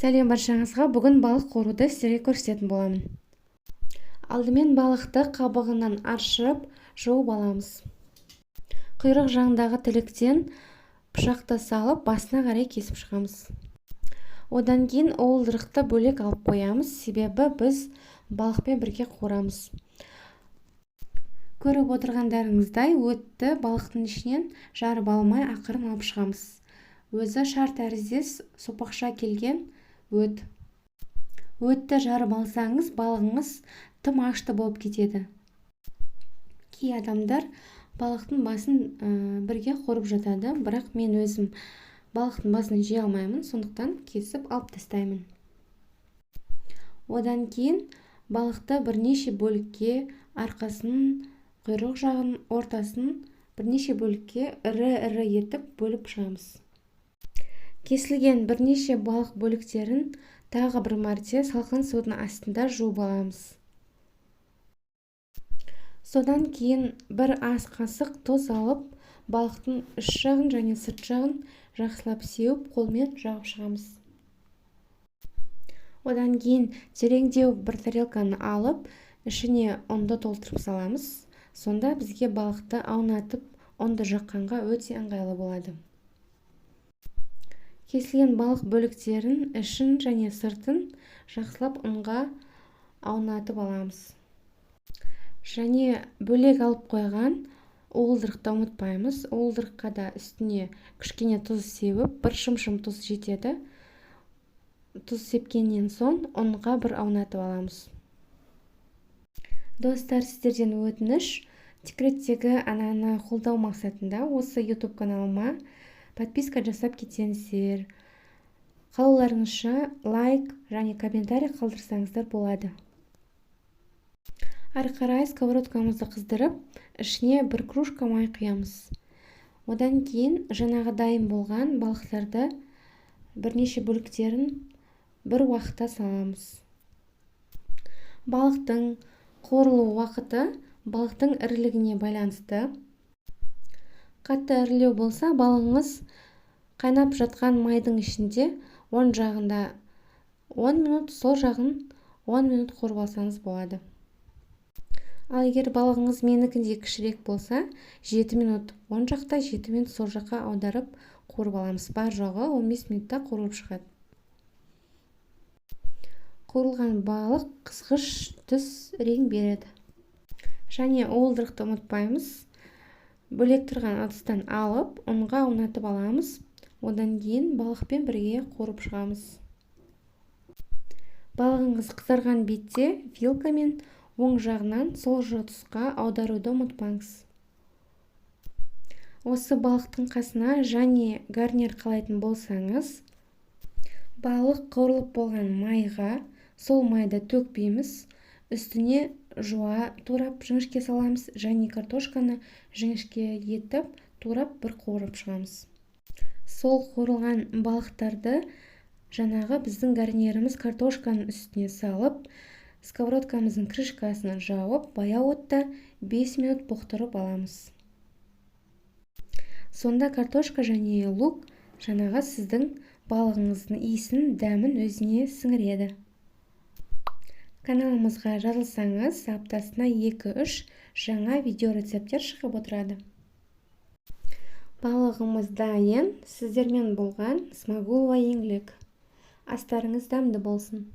Сәлем баршаңызға. Бүгін балық қоруды сіздерге көрсететін боламын. Алдымен балықты қабығынан аршып, жуып аламыз. Құйрық жағындағы тіліктен пышақты салып, басына қарай кесіп шығамыз. Одан кейін уылдырықты бөлек алып қоямыз, себебі біз балықпен бірге қуырамыз. Көріп отырғандарыңыздай өтті балықтың ішінен жарып алмай ақырын алып шығамыз. Өзі шар тәріздес сопақша келген өтті жарып алсаңыз, балығыңыз тым ашты болып кетеді. Кей адамдар балықтың басын бірге қорып жатады, бірақ мен өзім балықтың басын жей алмаймын, сондықтан кесіп алып тастаймын. Одан кейін балықты бірнеше бөлікке, арқасын, құйрық жағын, ортасын бірнеше бөлікке ірі-ірі етіп бөліп шығамыз. Кесілген бірнеше балық бөліктерін тағы бір мәрте салқын судың астында жуып аламыз. Содан кейін бір ас қасық тұз алып, балықтың үш жағын және сырт жағын жақсылап сеуіп, қолмен жағып шығамыз. Одан кейін тереңдеу бір тарелканы алып, ішіне ұнды толтырып саламыз. Сонда бізге балықты аунатып, ұнды жаққанға өте ыңғайлы болады. Кесілген балық бөліктерін ішін және сыртын жақсылап ұнға аунатып аламыз. Және бөлек алып қойған уылдырықты ұмытпаймыз. Уылдырыққа да үстіне кішкене тұз сеуіп, бір шым-шым тұз жетеді. Тұз сепкеннен соң ұнға бір аунатып аламыз. Достар, сіздерден өтініш, Тикреттегі ананы қолдау мақсатында осы YouTube каналыма подписка жасап кетсеңіздер, қалауларыңызша лайк және комментарий қалдырсаңыздар болады. Ары қарай сковородкамызды қыздырып, ішіне бір кружка май құямыз. Одан кейін жаңағы дайын болған балықтарды бірнеше бөліктерін бір уақытта саламыз. Балықтың қуырылу уақыты балықтың ірілігіне байланысты. Қатты ірілеу болса, балығыңыз қайнап жатқан майдың ішінде оң жағында 10 минут, сол жағын 10 минут қуырып алсаңыз болады. Ал егер балығыңыз менікіндей кішірек болса, 7 минут оң жақта, 7 минут сол жаққа аударып қуырып аламыз. Бар жоғы 15 минутта қуырылып шығады. Қуырылған балық қызғыш түс рең береді. Және уылдырықты ұмытпаймыз. Бөлек тұрған ыдыстан алып, ұнға аунатып аламыз. Одан кейін балықпен бірге қуырып шығамыз. Балығыңыз қызарған бетте вилкамен оң жағынан сол тұсқа аударуды ұмытпаңыз. Осы балықтың қасына және гарнир қалайтын болсаңыз, балық қуырылып болған майға сол майды төкпейміз, үстіне жуа турап жіңішке саламыз және картошканы жіңішке етіп турап бір қуырып шығамыз. Сол қуырылған балықтарды жаңағы біздің гарниріміз картошканың үстіне салып, сковородкамыздың крышкасын жауып, баяу отта 5 минут бұқтырып аламыз. Сонда картошка және лук жаңағы сіздің балығыңыздың иісін, дәмін өзіне сіңіреді. Каналымызға жазылсаңыз, аптасына 2-3 жаңа видео рецепттер шығып отырады. Балығымыз дайын, сіздермен болған Смағұлова еңлік. Астарыңыз дәмді болсын.